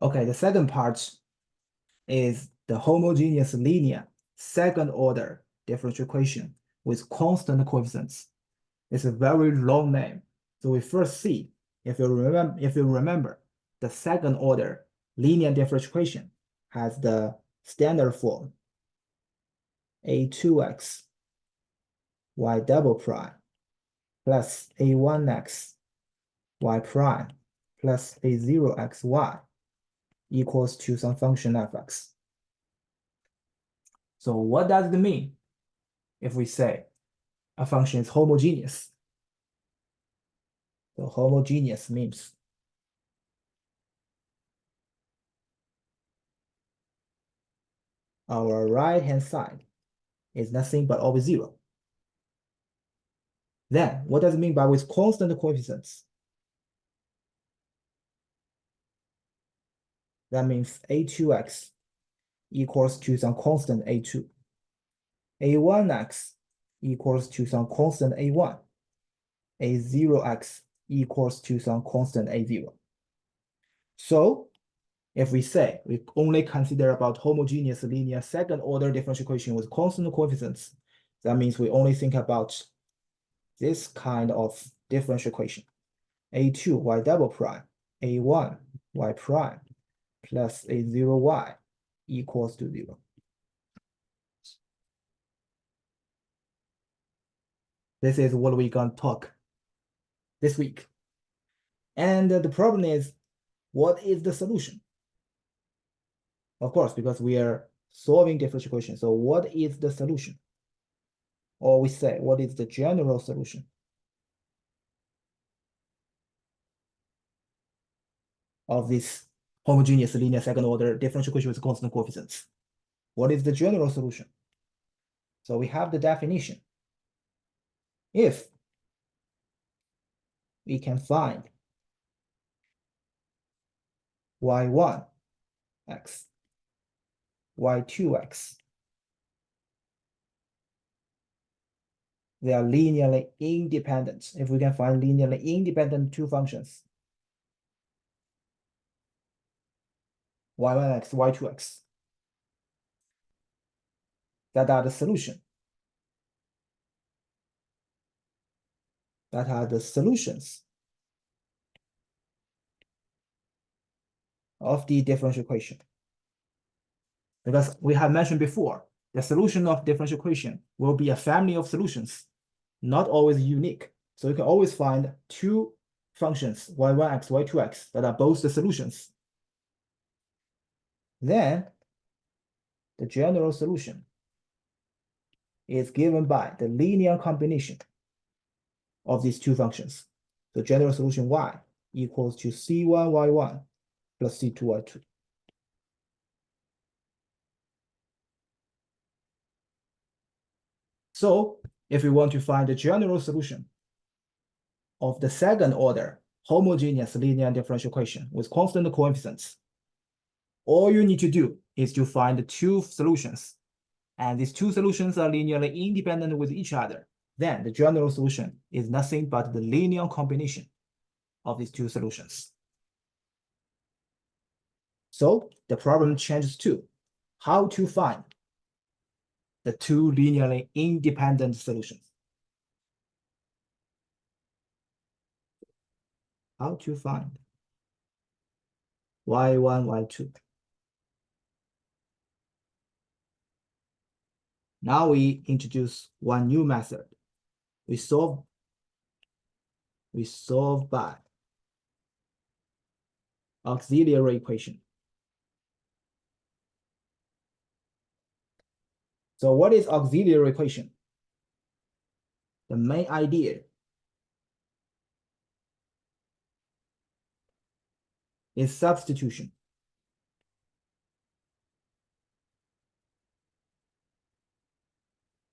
Okay, the second part is the homogeneous linear second order differential equation with constant coefficients. It's a very long name. So we first see, if you remember, the second order linear differential equation has the standard form a2x y double prime plus a1x y prime plus a0xy equals to some function fx. So what does it mean if we say a function is homogeneous? So homogeneous means our right-hand side is nothing but always 0. Then what does it mean by with constant coefficients? That means a2x equals to some constant a2. a1x equals to some constant a1. a0x equals to some constant a0. So if we say we only consider about homogeneous linear second order differential equation with constant coefficients, that means we only think about this kind of differential equation. a2 y double prime, a1 y prime plus a0y equals to 0. This is what we're going to talk this week. And the problem is, what is the solution? Of course, because we are solving differential equations. So what is the solution? Or we say, what is the general solution of this homogeneous linear second order differential equation with constant coefficients? What is the general solution? So we have the definition. If we can find y1x, y2x, they are linearly independent. If we can find linearly independent two functions, y1x, y2x, that are the solution. That are the solutions of the differential equation. Because we have mentioned before, the solution of differential equation will be a family of solutions, not always unique. So you can always find two functions, y1x, y2x, that are both the solutions. Then the general solution is given by the linear combination of these two functions. The general solution y equals to c1y1 plus c2y2. So if we want to find the general solution of the second order homogeneous linear differential equation with constant coefficients, all you need to do is to find the two solutions. And these two solutions are linearly independent with each other. Then the general solution is nothing but the linear combination of these two solutions. So the problem changes to how to find the two linearly independent solutions. How to find y1, y2. Now we introduce one new method. We solve by auxiliary equation. So what is auxiliary equation? The main idea is substitution.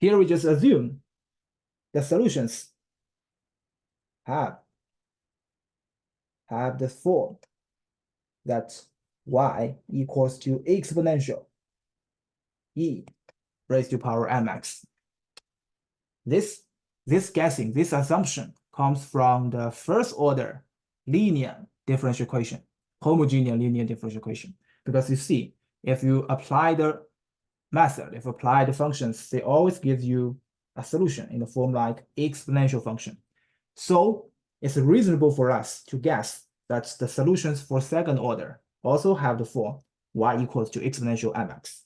Here we just assume the solutions have the form that y equals to exponential e raised to power mx. This assumption comes from the first order linear differential equation homogeneous linear differential equation. Because you see, if you apply the method, if you apply the functions, they always give you a solution in the form like exponential function. So it's reasonable for us to guess that the solutions for second order also have the form y equals to exponential mx.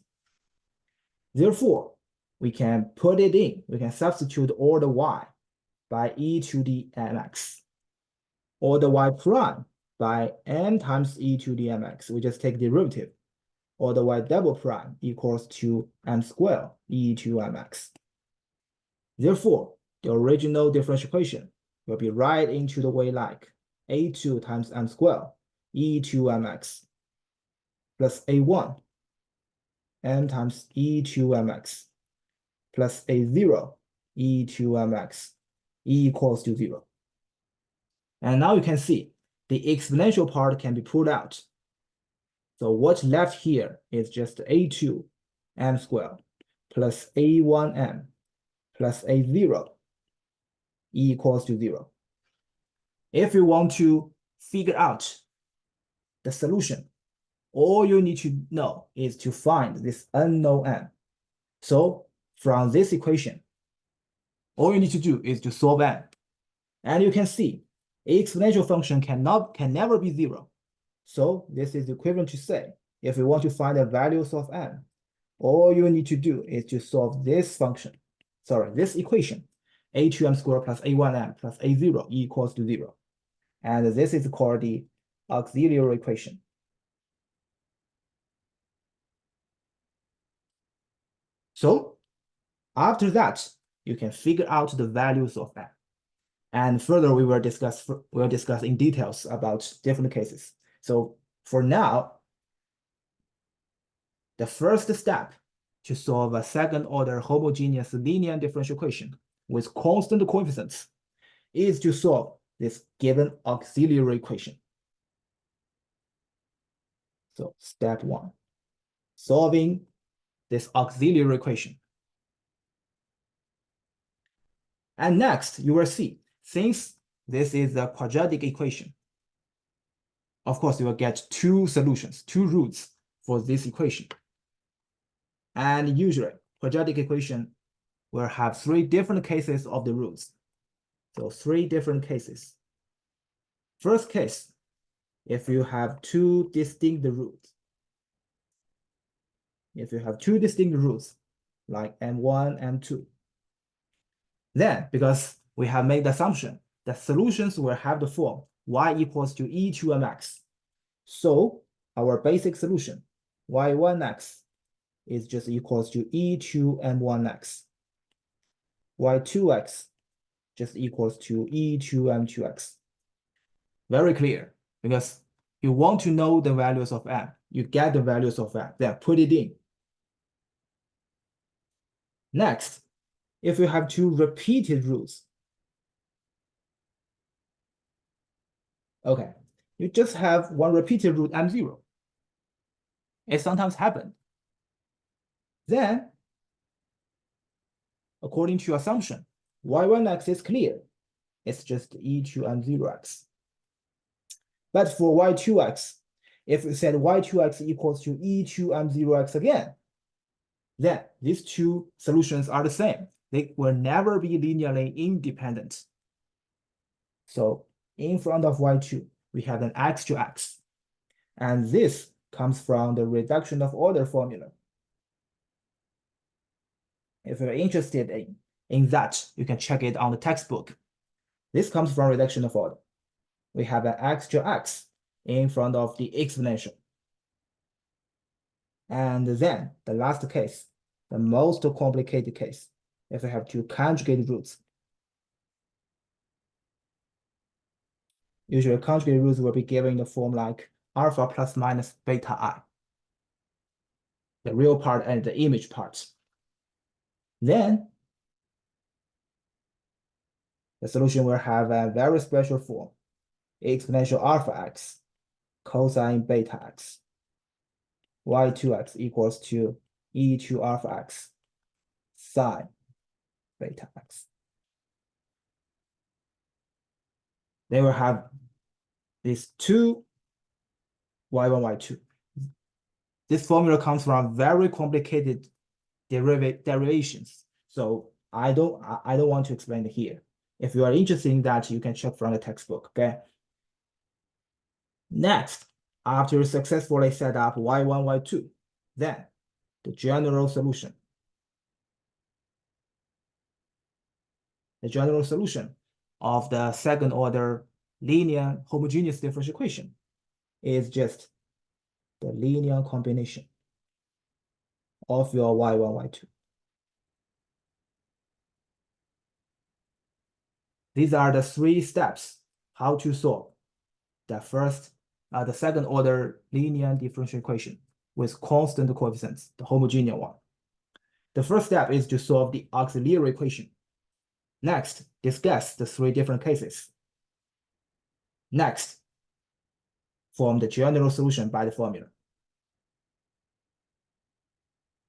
Therefore, we can put it in, we can substitute order y by e to the mx, order y prime by n times e to the mx. We just take derivative. Order y double prime equals to m squared e to mx. Therefore, the original differential equation will be right into the way like a2 times m squared e to mx plus a1 m times e to mx plus a0 e to mx equals to 0. And now you can see the exponential part can be pulled out. So what's left here is just a2 m squared plus a1m plus a0 equals to 0. If you want to figure out the solution, all you need to know is to find this unknown m. So from this equation, all you need to do is to solve m. And you can see exponential function can never be 0. So this is equivalent to say, if you want to find the values of m, all you need to do is to solve this function, this equation, a2m squared plus a1m plus a0 equals to 0. And this is called the auxiliary equation. So after that, you can figure out the values of m. And further, we'll discuss in details about different cases. So for now, the first step to solve a second order homogeneous linear differential equation with constant coefficients is to solve this given auxiliary equation. So step 1, solving this auxiliary equation. And next, you will see, since this is a quadratic equation, of course, you will get two solutions, two roots for this equation. And usually, quadratic equation will have 3 different cases of the roots. So 3 different cases. First case, if you have 2 distinct roots. If you have 2 distinct roots, like m1, m2, then because we have made the assumption that solutions will have the form y equals to e to mx. So our basic solution, y1x, is just equals to e to m1x. y2x just equals to e to m2x. Very clear, because you want to know the values of m. You get the values of m, then put it in. Next, if you have 2 repeated roots, okay, you just have 1 repeated root m0. It sometimes happens. Then, according to your assumption, y1x is clear. It's just e to m0x. But for y2x, if we said y2x equals to e to m0x again, then these 2 solutions are the same. They will never be linearly independent. So in front of y2, we have an x to x. And this comes from the reduction of order formula. If you're interested in that, you can check it on the textbook. This comes from reduction of order. We have an x to x in front of the exponential. And then the last case, the most complicated case, if we have 2 conjugate roots. Usually conjugate roots will be given in the form like alpha plus minus beta I. The real part and the image parts. Then the solution will have a very special form, exponential alpha x cosine beta x. y2x equals to e to alpha x sine beta x. They will have these 2 y1, y2. This formula comes from very complicated derivations. So I don't want to explain it here. If you are interested in that, you can check from the textbook, okay? Next, after you successfully set up y1, y2, then the general solution. The general solution of the second order linear homogeneous differential equation is just the linear combination of your y1, y2. These are the three steps how to solve the second order linear differential equation with constant coefficients, the homogeneous one. The first step is to solve the auxiliary equation. Next, discuss the three different cases. Next, form the general solution by the formula.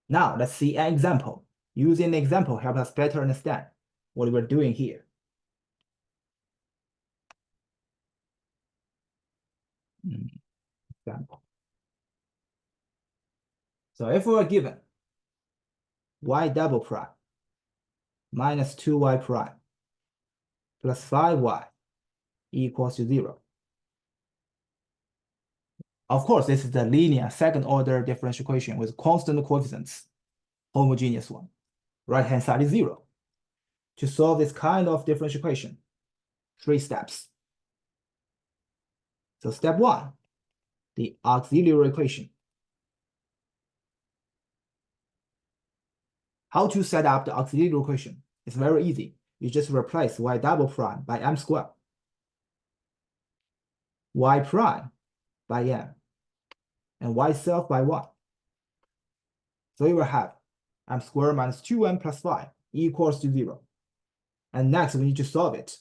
Now, let's see an example. Using the example helps us better understand what we're doing here. Example. So if we're given y double prime minus 2y prime plus 5y equals to 0. Of course, this is the linear second order differential equation with constant coefficients, homogeneous one. Right-hand side is 0. To solve this kind of differential equation, 3 steps. So step 1, the auxiliary equation. How to set up the auxiliary equation? It's very easy. You just replace y double prime by m squared, y prime by m, and y self by 1. So you will have m squared minus 2m plus 5 equals to 0. And next, we need to solve it.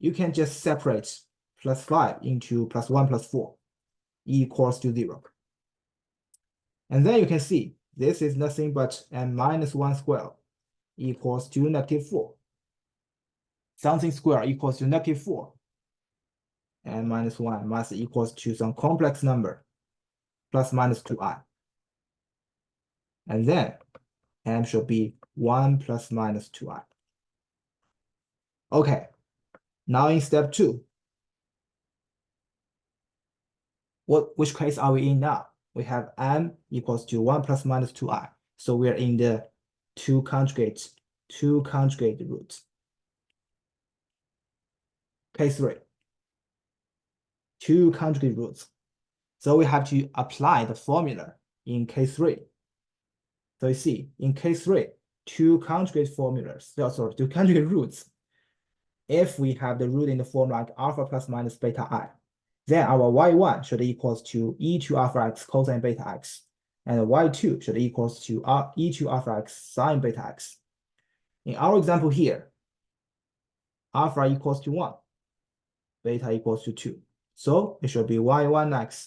You can just separate plus 5 into plus 1 plus 4 equals to 0. And then you can see this is nothing but m minus 1 squared equals to negative 4. Something squared equals to negative 4. And minus 1 must equals to some complex number plus minus 2i. And then m should be 1 plus minus 2i. Okay, now in step 2, which case are we in now? We have m equals to 1 plus minus 2i. So we're in the two conjugate roots. Case 3, 2 conjugate roots. So we have to apply the formula in case 3. So you see, in case 3, 2 conjugate roots. If we have the root in the form like alpha plus minus beta I, then our y1 should equals to e to alpha x cosine beta x, and y2 should equals to e to alpha x sine beta x. In our example here, alpha equals to 1, beta equals to 2. So it should be y1x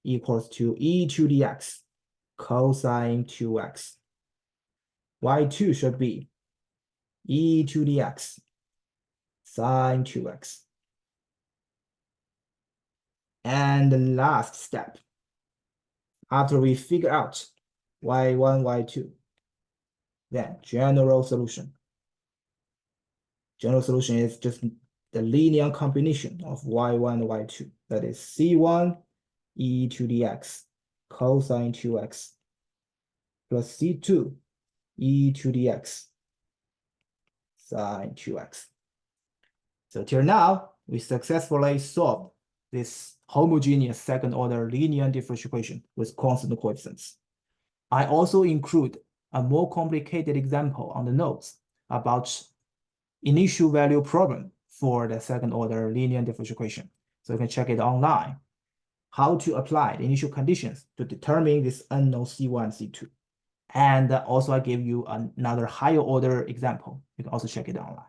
equals to e to the x cosine 2x. y2 should be e to the x sine 2x. And the last step, after we figure out y1, y2, then general solution. General solution is just the linear combination of y1 and y2. That is c1 e to the x cosine 2x plus c2 e to the x sine 2x. So till now, we successfully solved this homogeneous second order linear differential equation with constant coefficients. I also include a more complicated example on the notes about initial value problem for the second order linear differential equation. So you can check it online. How to apply the initial conditions to determine this unknown C1, C2. And also I give you another higher order example. You can also check it online.